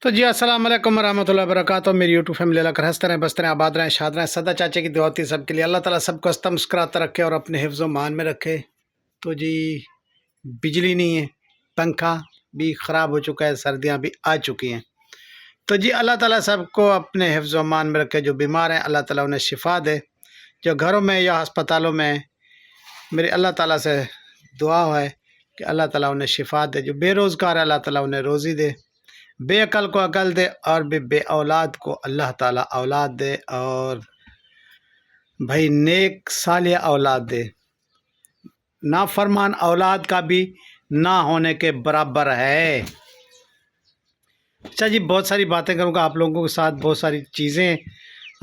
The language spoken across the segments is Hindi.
तो जी अस्सलाम वालेकुम रहमतुल्लाहि व बरकातहू। मेरी यूट्यूब फैमिली अल्लाह कर हंसते रहें, बसते रहें, आबाद रहें, शाद रहें। सदा चाचे की दुआ होती है सबके लिए। अल्लाह ताला सबको हंसता मुस्कुराता रखे और अपने हिफ्ज़ मान में रखे। तो जी बिजली नहीं है, पंखा भी ख़राब हो चुका है, सर्दियाँ भी आ चुकी हैं। तो जी अल्लाह ताला सबको अपने हिफ्ज़ मान में रखे। जो बीमार हैं अल्लाह ताला उन्हें शिफ़ा दे। जो घरों में या अस्पतालों में, मेरी अल्लाह ताला से दुआ है कि अल्लाह ताला उन्हें शिफ़ा दे। जो बेरोज़गार है अल्लाह ताला उन्हें रोज़ी दे। बेअकल को अकल दे और बे औलाद को अल्लाह ताला औलाद दे। और भाई नेक सालिह औलाद दे। नाफरमान औलाद का भी ना होने के बराबर है। अच्छा जी, बहुत सारी बातें करूँगा आप लोगों के साथ, बहुत सारी चीज़ें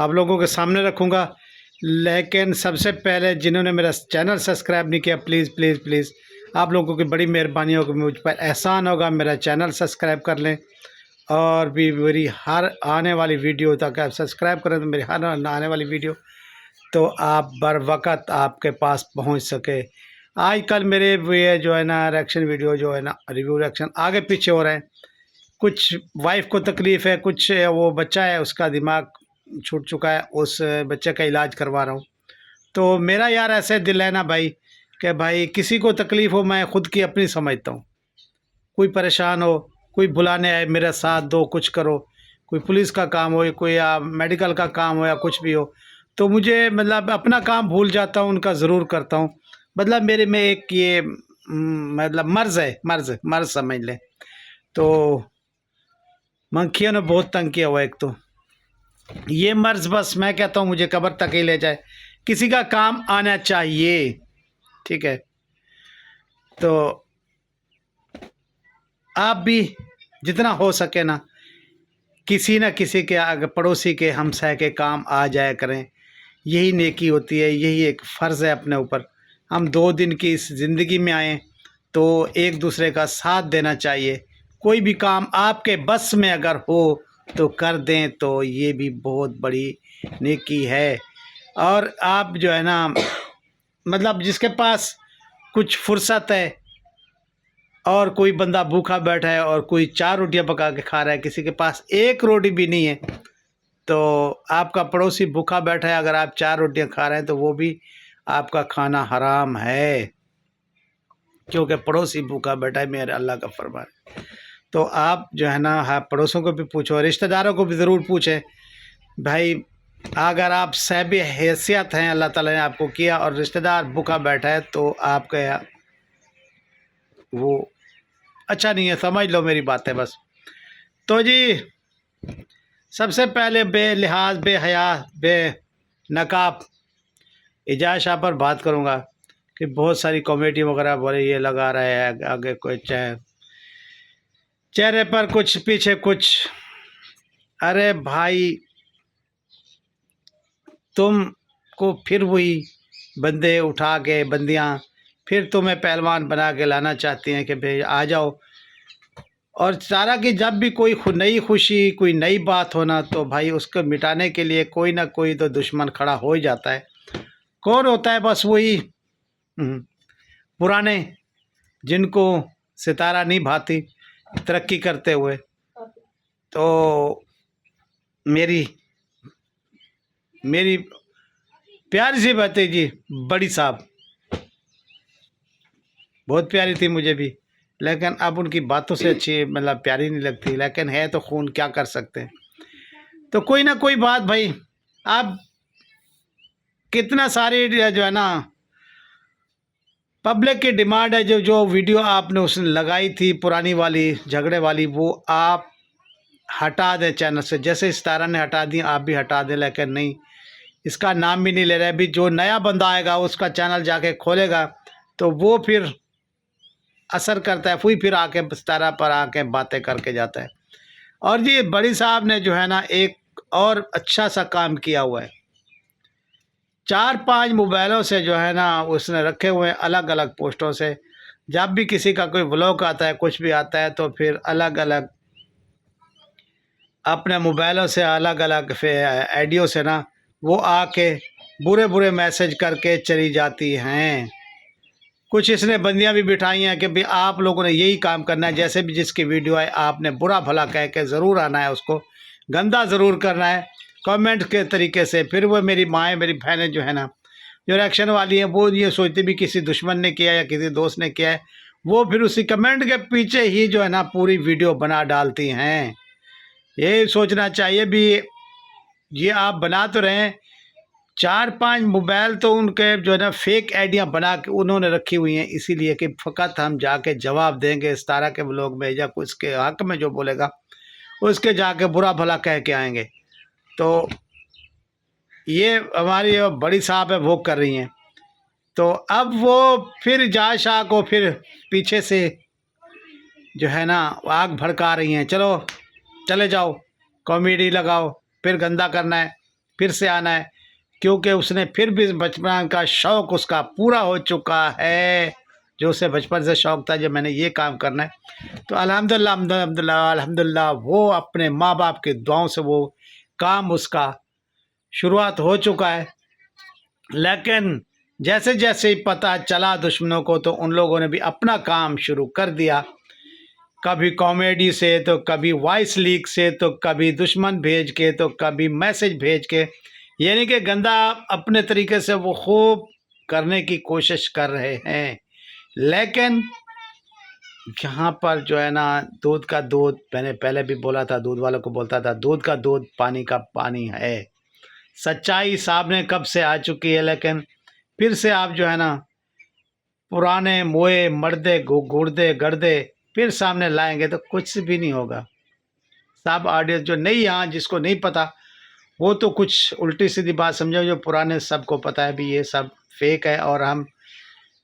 आप लोगों के सामने रखूँगा। लेकिन सबसे पहले जिन्होंने मेरा चैनल सब्सक्राइब नहीं किया, प्लीज़ प्लीज़ प्लीज़ आप लोगों की बड़ी मेहरबानी होगी, मुझ पर एहसान होगा, मेरा चैनल सब्सक्राइब कर लें। और भी मेरी हर आने वाली वीडियो तक आप सब्सक्राइब करें तो मेरी हर आने वाली वीडियो तो आप बर वक़्त आपके पास पहुंच सके। आजकल मेरे ये जो है ना रिएक्शन वीडियो जो है ना, रिव्यू रिएक्शन आगे पीछे हो रहे हैं। कुछ वाइफ को तकलीफ़ है, कुछ वो बच्चा है उसका दिमाग छूट चुका है, उस बच्चे का इलाज करवा रहा हूँ। तो मेरा यार ऐसे दिल है ना भाई कि भाई किसी को तकलीफ़ हो मैं खुद की अपनी समझता हूँ। कोई परेशान हो, कोई बुलाने आए मेरा साथ दो, कुछ करो, कोई पुलिस का काम हो, कोई या मेडिकल का काम हो या कुछ भी हो, तो मुझे मतलब अपना काम भूल जाता हूँ, उनका ज़रूर करता हूँ। मतलब मेरे में एक ये मतलब मर्ज़ है, मर्ज़ समझ लें। तो मक्खियों ने बहुत तंग किया हुआ। एक तो ये मर्ज़ बस मैं कहता हूँ मुझे कब्र तक ही ले जाए, किसी का काम आना चाहिए, ठीक है। तो आप भी जितना हो सके ना किसी न किसी के आगे पड़ोसी के हमसाय के काम आ जाया करें। यही नेकी होती है, यही एक फ़र्ज़ है अपने ऊपर। हम 2 दिन की इस ज़िंदगी में आए तो एक दूसरे का साथ देना चाहिए। कोई भी काम आपके बस में अगर हो तो कर दें, तो ये भी बहुत बड़ी नेकी है। और आप जो है ना मतलब जिसके पास कुछ फुर्सत है और कोई बंदा भूखा बैठा है और कोई 4 रोटियां पका के खा रहा है, किसी के पास 1 रोटी भी नहीं है, तो आपका पड़ोसी भूखा बैठा है, अगर आप 4 रोटियां खा रहे हैं तो वो भी आपका खाना हराम है, क्योंकि पड़ोसी भूखा बैठा है, मेरे अल्लाह का फरमान है। तो आप जो है ना हाँ पड़ोसों को भी पूछो, रिश्तेदारों को भी ज़रूर पूछें। भाई अगर आप साहिब हैसियत हैं, अल्लाह ताला ने आपको किया और रिश्तेदार भूखा बैठा है तो आपका वो अच्छा नहीं है, समझ लो मेरी बात है बस। तो जी सबसे पहले बेलिहाज बेहया बेनकाब एजाज शाह पर बात करूँगा कि बहुत सारी कॉमेडी वगैरह बोले ये लगा रहा है, आगे कोई चेहरे पर कुछ पीछे कुछ। अरे भाई तुमको फिर वही बंदे उठा के बंदियाँ फिर तुम्हें पहलवान बना के लाना चाहती हैं कि भाई आ जाओ। और सारा कि जब भी कोई नई खुशी कोई नई बात होना तो भाई उसको मिटाने के लिए कोई ना कोई तो दुश्मन खड़ा हो ही जाता है। कौन होता है? बस वही पुराने जिनको सितारा नहीं भाती तरक्की करते हुए। तो मेरी मेरी प्यारी सी भतीजी बड़ी साहब बहुत प्यारी थी मुझे भी, लेकिन अब उनकी बातों से अच्छी मतलब प्यारी नहीं लगती, लेकिन है तो खून, क्या कर सकते हैं। तो कोई ना कोई बात भाई, आप कितना सारी जो है ना पब्लिक की डिमांड है, जो जो वीडियो आपने उसने लगाई थी पुरानी वाली झगड़े वाली, वो आप हटा दें चैनल से। जैसे सितारा ने हटा दी आप भी हटा दें, लेकिन नहीं, इसका नाम भी नहीं ले रहे। अभी जो नया बंदा आएगा उसका चैनल जाके खोलेगा तो वो फिर असर करता है, फिर आके सितारा पर आके बातें करके जाता है। और जी बड़ी साहब ने जो है ना एक और अच्छा सा काम किया हुआ है। 4-5 मोबाइलों से जो है ना उसने रखे हुए हैं अलग अलग पोस्टों से। जब भी किसी का कोई व्लॉग आता है, कुछ भी आता है, तो फिर अलग अलग अपने मोबाइलों से अलग अलग आइडियो से ना वो आके बुरे बुरे मैसेज करके चली जाती हैं। कुछ इसने बंदियां भी बिठाई हैं कि भाई आप लोगों ने यही काम करना है, जैसे भी जिसकी वीडियो आए आपने बुरा भला कह के ज़रूर आना है, उसको गंदा ज़रूर करना है कमेंट के तरीके से। फिर वो मेरी माएँ मेरी बहनें जो है ना, जो रिएक्शन वाली हैं, वो ये सोचती भी किसी दुश्मन ने किया या किसी दोस्त ने किया है, वो फिर उसी कमेंट के पीछे ही जो है ना पूरी वीडियो बना डालती हैं। ये सोचना चाहिए भी, ये आप बना तो रहे हैं, 4-5 मोबाइल तो उनके जो है ना फेक आइडिया बना के उन्होंने रखी हुई हैं, इसीलिए कि फ़कत हम जाके जवाब देंगे इस तरह के ब्लॉग में, या कुछ के हक़ में जो बोलेगा उसके जाके बुरा भला कह के आएंगे। तो ये हमारी जो बड़ी साहब है वो कर रही हैं। तो अब वो फिर जा शाह को फिर पीछे से जो है ना आग भड़का रही हैं, चलो चले जाओ, कॉमेडी लगाओ, फिर गंदा करना है, फिर से आना है, क्योंकि उसने फिर भी बचपन का शौक़ उसका पूरा हो चुका है, जो उसे बचपन से शौक़ था जब मैंने ये काम करना है। तो अल्हम्दुलिल्लाह अल्हम्दुलिल्लाह अल्हम्दुलिल्लाह वो अपने माँ बाप की दुआओं से वो काम उसका शुरुआत हो चुका है। लेकिन जैसे जैसे ही पता चला दुश्मनों को, तो उन लोगों ने भी अपना काम शुरू कर दिया, कभी कॉमेडी से, तो कभी वॉइस लीक से, तो कभी दुश्मन भेज के, तो कभी मैसेज भेज के, यानी कि गंदा अपने तरीके से वो खूब करने की कोशिश कर रहे हैं। लेकिन यहाँ पर जो है ना दूध का दूध, मैंने पहले भी बोला था, दूध वालों को बोलता था, दूध का दूध पानी का पानी है। सच्चाई सामने कब से आ चुकी है, लेकिन फिर से आप जो है ना पुराने मोए मर्दे गुर्दे गर्दे फिर सामने लाएंगे तो कुछ भी नहीं होगा। सब ऑडियंस जो नहीं, यहाँ जिसको नहीं पता वो तो कुछ उल्टी सीधी बात समझो, जो पुराने सबको पता है भी ये सब फेक है, और हम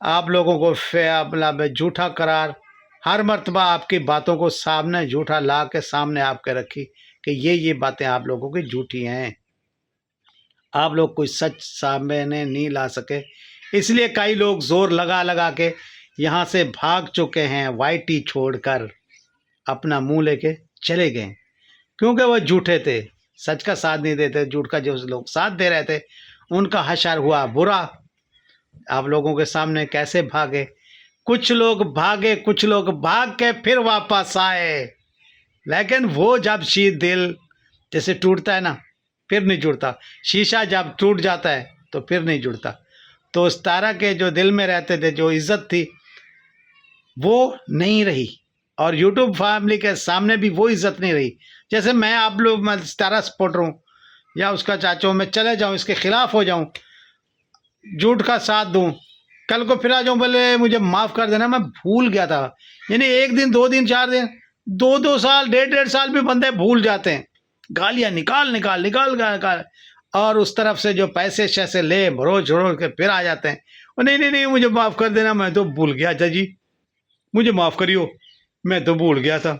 आप लोगों को मतलब झूठा करार हर मर्तबा आपकी बातों को सामने झूठा ला के सामने आपके रखी कि ये बातें आप लोगों की झूठी हैं, आप लोग कोई सच सामने नहीं ला सके। इसलिए कई लोग जोर लगा लगा के यहाँ से भाग चुके हैं, वाईटी छोड़कर अपना मुंह लेके चले गए, क्योंकि वो झूठे थे, सच का साथ नहीं देते, झूठ का जो लोग साथ दे रहे थे उनका हशर हुआ बुरा। आप लोगों के सामने कैसे भागे, कुछ लोग भागे, कुछ लोग भाग के फिर वापस आए, लेकिन वो जब दिल जैसे टूटता है ना फिर नहीं जुड़ता, शीशा जब टूट जाता है तो फिर नहीं जुड़ता। तो उस तारा के जो दिल में रहते थे, जो इज़्ज़त थी वो नहीं रही, और यूट्यूब फैमिली के सामने भी वो इज़्ज़त नहीं रही। जैसे मैं आप लोग, मैं तारा सपोर्टर हूँ या उसका चाचा हूँ, मैं चले जाऊँ इसके ख़िलाफ़ हो जाऊँ, झूठ का साथ दूँ, कल को फिर आ जाऊँ बोले मुझे माफ़ कर देना, मैं भूल गया था। यानी 1 दिन 2 दिन 4 दिन 2-2 साल 1.5 साल भी बंदे भूल जाते हैं, गालियाँ निकाल, और उस तरफ से जो पैसे शैसे ले भरोच झोड़ के फिर आ जाते हैं, और नहीं मुझे माफ़ कर देना, मैं तो भूल गया था जी, मुझे माफ़ करियो, मैं तो भूल गया था।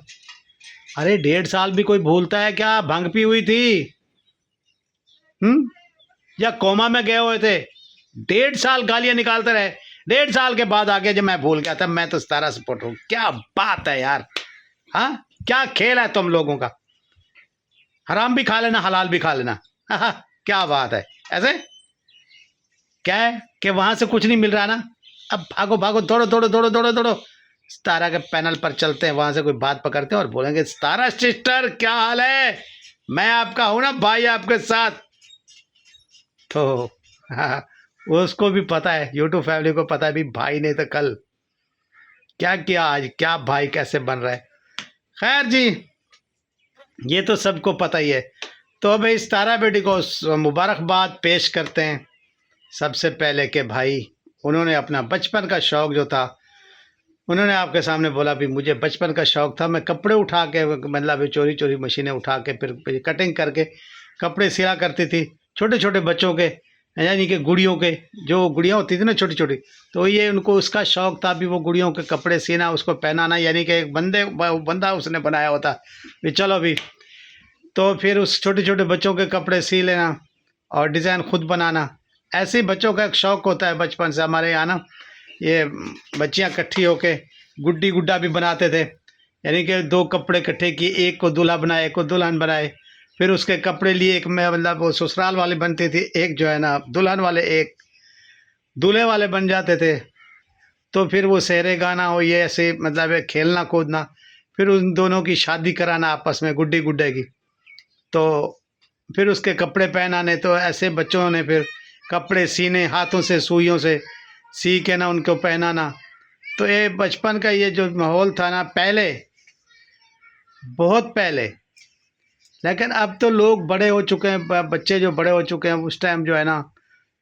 अरे 1.5 साल भी कोई भूलता है क्या? भंग पी हुई थी या कोमा में गए हुए थे? 1.5 साल गालियां निकालते रहे, 1.5 साल के बाद आगे जब मैं भूल गया था, मैं तो तारा सपोर्ट हूँ। क्या बात है यार, हाँ क्या खेल है तुम लोगों का, हराम भी खा लेना हलाल भी खा लेना, क्या बात है। ऐसे क्या है कि वहां से कुछ नहीं मिल रहा ना, अब भागो भागो दौड़ो तारा के पैनल पर चलते हैं, वहां से कोई बात पकड़ते हैं और बोलेंगे तारा सिस्टर क्या हाल है, मैं आपका हूं ना भाई आपके साथ। तो उसको भी पता है, यूट्यूब फैमिली को पता है भी भाई ने तो कल क्या किया, आज क्या भाई कैसे बन रहा है। खैर जी, ये तो सबको पता ही है। तो अब इस तारा बेटी को मुबारकबाद पेश करते हैं सबसे पहले कि भाई उन्होंने अपना बचपन का शौक़ जो था, उन्होंने आपके सामने बोला भी मुझे बचपन का शौक़ था, मैं कपड़े उठा के मतलब चोरी मशीनें उठा के फिर कटिंग करके कपड़े सिला करती थी छोटे छोटे बच्चों के, यानी कि गुड़ियों के, जो गुड़ियाँ होती थी ना छोटी छोटी, तो ये उनको उसका शौक़ था भी वो गुड़ियों के कपड़े सीना, उसको पहनाना, यानी कि एक बंदा उसने बनाया होता भी चलो भी। तो फिर उस छोटे छोटे बच्चों के कपड़े सी लेना और डिज़ाइन खुद बनाना, ऐसे ही बच्चों का एक शौक़ होता है बचपन से। हमारे यहाँ ना ये बच्चियाँ इकट्ठी होके गुड्डी गुड्डा भी बनाते थे, यानी कि 2 कपड़े इकट्ठे किए, एक को दूल्हा बनाए एक को दुल्हन बनाए, फिर उसके कपड़े लिए, एक में मतलब वो ससुराल वाले बनती थी, एक जो है ना दुल्हन वाले, एक दूल्हे वाले बन जाते थे। तो फिर वो सहरे गाना हो, ये ऐसे मतलब खेलना कूदना, फिर उन दोनों की शादी कराना आपस में गुड्डी गुड्डे की। तो फिर उसके कपड़े पहनाने, तो ऐसे बच्चों ने फिर कपड़े सीने, हाथों से सुइयों से सी के ना उनको पहनाना। तो ये बचपन का ये जो माहौल था ना पहले, बहुत पहले। लेकिन अब तो लोग बड़े हो चुके हैं, बच्चे जो बड़े हो चुके हैं, उस टाइम जो है ना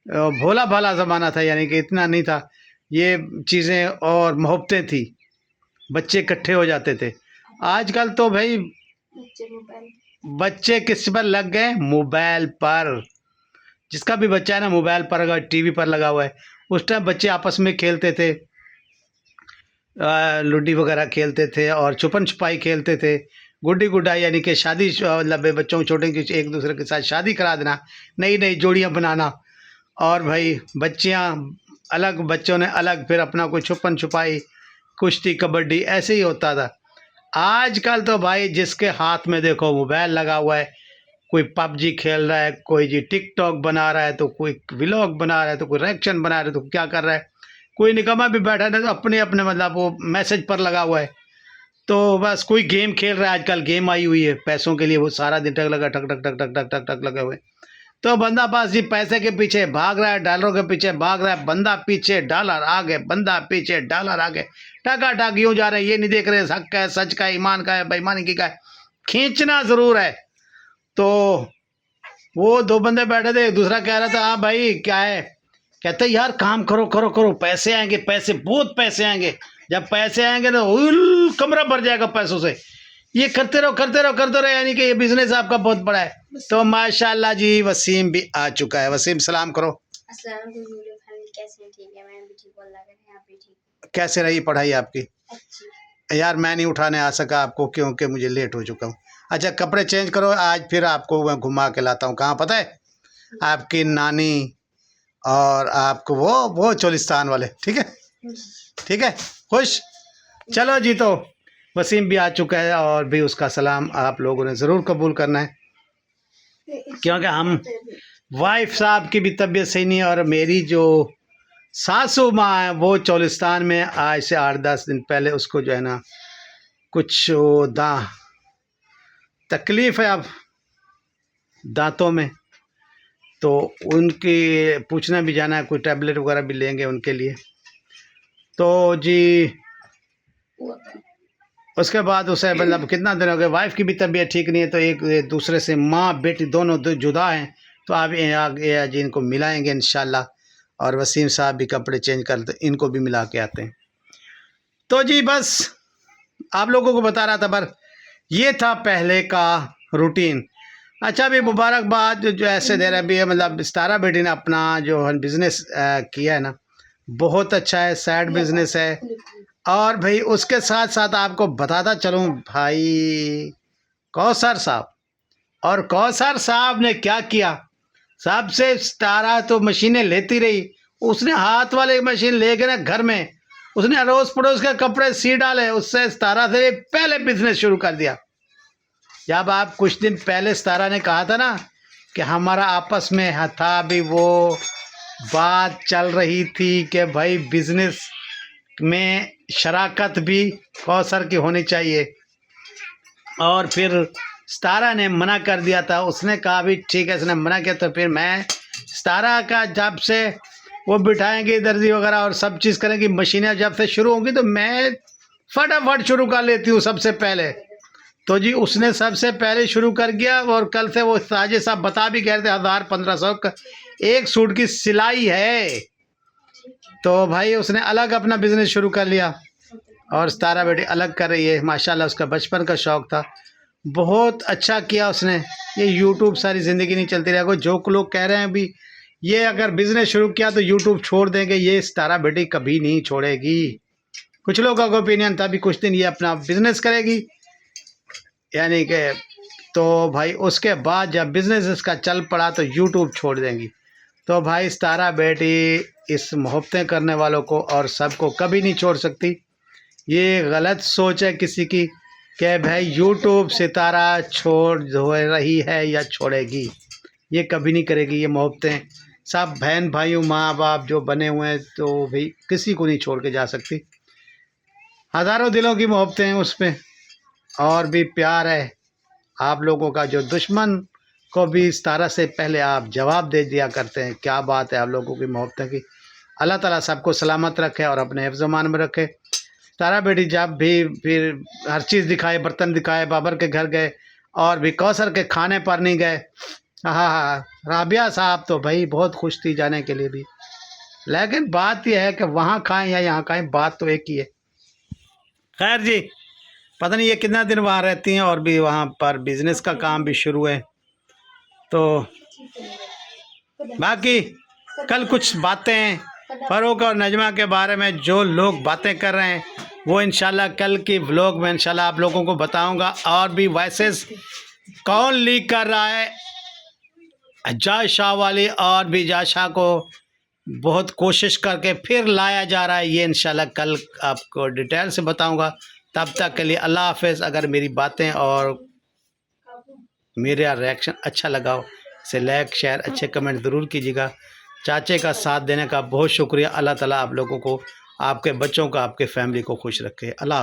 भोला भाला ज़माना था, यानी कि इतना नहीं था ये चीज़ें, और मोहब्बतें थी, बच्चे इकट्ठे हो जाते थे। आजकल तो भाई बच्चे किस पर लग गए, मोबाइल पर। जिसका भी बच्चा है ना मोबाइल पर, अगर टीवी पर लगा हुआ है, उस टाइम बच्चे आपस में खेलते थे, लूडी वगैरह खेलते थे और छुपन छुपाई खेलते थे, गुड्डी गुड्डा, यानी कि शादी मतलब बच्चों को छोटे की एक दूसरे के साथ शादी करा देना, नई नई जोड़ियां बनाना। और भाई बच्चियां अलग, बच्चों ने अलग, फिर अपना कोई छुपन छुपाई, कुश्ती, कबड्डी, ऐसे ही होता था। आजकल तो भाई जिसके हाथ में देखो मोबाइल लगा हुआ है, कोई पबजी खेल रहा है, कोई जी टिकटॉक बना रहा है, तो कोई व्लॉग बना रहा है, तो कोई रिएक्शन बना रहा है, तो क्या कर रहा है, कोई निकम्मा भी बैठा है तो अपने अपने मतलब वो मैसेज पर लगा हुआ है। तो बस कोई गेम खेल रहा है, आजकल गेम आई हुई है पैसों के लिए, वो सारा दिन टक लगा, टक टक टक टक टक टक टक लगे हुए। तो बंदा बस जी पैसे के पीछे भाग रहा है, डॉलरों के पीछे भाग रहा है, बंदा पीछे डॉलर आगे, बंदा पीछे डॉलर आगे, टका टक यूँ जा रहे हैं। ये नहीं देख रहे हक का है, सच का है, ईमान का है, बेईमानी की का है, खींचना ज़रूर है। तो वो दो बंदे बैठे थे, दूसरा कह रहा था हाँ भाई क्या है, कहते यार काम करो करो करो, पैसे आएंगे, पैसे बहुत पैसे आएंगे, जब पैसे आएंगे तो उल कमरा भर जाएगा पैसों से, ये करते रहो करते रहो करते रहो, यानी कि ये बिजनेस आपका बहुत बड़ा है। तो माशाल्लाह जी वसीम भी आ चुका है। वसीम सलाम करो। कैसे हैं? ठीक है, मैं भी ठीक, अल्लाह का है, आप भी ठीक? कैसे रही पढ़ाई आपकी? अच्छी। यार मैं नहीं उठाने आ सका आपको क्योंकि मुझे लेट हो चुका हूँ। अच्छा कपड़े चेंज करो, आज फिर आपको मैं घुमा के लाता हूँ। कहाँ पता है? आपकी नानी और आपको वो चोलिस्तान वाले। ठीक है ठीक है, खुश। चलो जी, तो वसीम भी आ चुका है और भी उसका सलाम आप लोगों ने ज़रूर कबूल करना है, क्योंकि हम वाइफ साहब की भी तबीयत सही नहीं है, और मेरी जो सासू माँ है वो चोलिस्तान में, आज से 8-10 दिन पहले उसको जो है ना कुछ वो तकलीफ़ है अब दांतों में, तो उनकी पूछना भी जाना है, कोई टैबलेट वगैरह भी लेंगे उनके लिए। तो जी उसके बाद उसे मतलब कितना दिन हो गया, वाइफ की भी तबीयत ठीक नहीं है, तो एक दूसरे से माँ बेटी दोनों जुदा हैं। तो आप आगे आज इनको मिलाएंगे इंशाल्लाह, और वसीम साहब भी कपड़े चेंज कर, तो इनको भी मिला के आते हैं। तो जी बस आप लोगों को बता रहा था, पर ये था पहले का रूटीन। अच्छा भी मुबारकबाद जो ऐसे दे रहे भी, मतलब सितारा बेटी ने अपना जो बिज़नेस किया है ना, बहुत अच्छा है, साइड बिज़नेस है। और भाई उसके साथ साथ आपको बताता चलूँ भाई, कौसर साहब, और कौसर साहब ने क्या किया, सबसे सितारा तो मशीनें लेती रही, उसने हाथ वाले मशीन ले गए ना घर में, उसने अड़ोस पड़ोस के कपड़े सी डाले, उससे सितारा से पहले बिजनेस शुरू कर दिया। जब आप कुछ दिन पहले सितारा ने कहा था ना कि हमारा आपस में था भी वो बात चल रही थी कि भाई बिजनेस में शराकत भी कौसर की होनी चाहिए, और फिर सितारा ने मना कर दिया था, उसने कहा भी ठीक है, इसने मना किया, तो फिर मैं सितारा का जब से वो बिठाएंगे दर्जी वगैरह और सब चीज़ करेंगी, मशीनें जब से शुरू होंगी तो मैं फटाफट शुरू कर लेती हूँ सबसे पहले। तो जी उसने सबसे पहले शुरू कर दिया, और कल से वो साजिद साहब बता भी कह रहे थे 1000-1500 का एक सूट की सिलाई है। तो भाई उसने अलग अपना बिजनेस शुरू कर लिया, और सितारा बेटी अलग कर रही है माशाल्लाह। उसका बचपन का शौक़ था, बहुत अच्छा किया उसने। ये यूट्यूब सारी ज़िंदगी नहीं चलती रहेगा, जो लोग कह रहे हैं अभी ये अगर बिज़नेस शुरू किया तो यूट्यूब छोड़ देंगे, ये सितारा बेटी कभी नहीं छोड़ेगी। कुछ लोगों का ओपिनियन था भी कुछ दिन ये अपना बिज़नेस करेगी, यानी कि, तो भाई उसके बाद जब बिज़नेस इसका चल पड़ा तो यूट्यूब छोड़ देंगी। तो भाई सितारा बेटी इस मोहब्बतें करने वालों को और सबको कभी नहीं छोड़ सकती। ये गलत सोच है किसी की कि भाई यूट्यूब सितारा छोड़ रही है या छोड़ेगी, ये कभी नहीं करेगी। ये मोहब्बतें सब बहन भाइयों माँ बाप जो बने हुए हैं तो भाई किसी को नहीं छोड़ के जा सकती। हज़ारों दिलों की मोहब्बतें हैं उसमें और भी प्यार है आप लोगों का, जो दुश्मन को भी इस तरह से पहले आप जवाब दे दिया करते हैं। क्या बात है आप लोगों की मोहब्बतें की। अल्लाह ताला सबको सलामत रखे और अपने हिफ्ज़ मान में रखे। तारा बेटी जब भी फिर हर चीज़ दिखाए, बर्तन दिखाए, बाबर के घर गए और भी कौसर के खाने पर नहीं गए। हाँ हाँ, राबिया साहब तो भाई बहुत खुश थी जाने के लिए भी, लेकिन बात यह है कि वहाँ खाएं या यहाँ खाएं, बात तो एक ही है। खैर जी, पता नहीं ये कितना दिन वहाँ रहती हैं और भी वहाँ पर बिज़नेस का काम भी शुरू है। तो बाकी कल कुछ बातें फ़ारूक और नजमा के बारे में जो लोग बातें कर रहे हैं वो इंशाल्लाह कल की व्लॉग में इंशाल्लाह आप लोगों को बताऊंगा। और भी वॉइसेस कौन लीक कर रहा है, जाय शाह वाली, और भी जाय शाह को बहुत कोशिश करके फिर लाया जा रहा है, ये इंशाल्लाह कल आपको डिटेल से बताऊंगा। तब तक के लिए अल्लाह हाफ़िज़। अगर मेरी बातें और मेरा रिएक्शन अच्छा लगा हो इसे लाइक शेयर अच्छे कमेंट ज़रूर कीजिएगा। चाचे का साथ देने का बहुत शुक्रिया। अल्लाह ताला आप लोगों को, आपके बच्चों को, आपके फैमिली को खुश रखे। अल्लाह।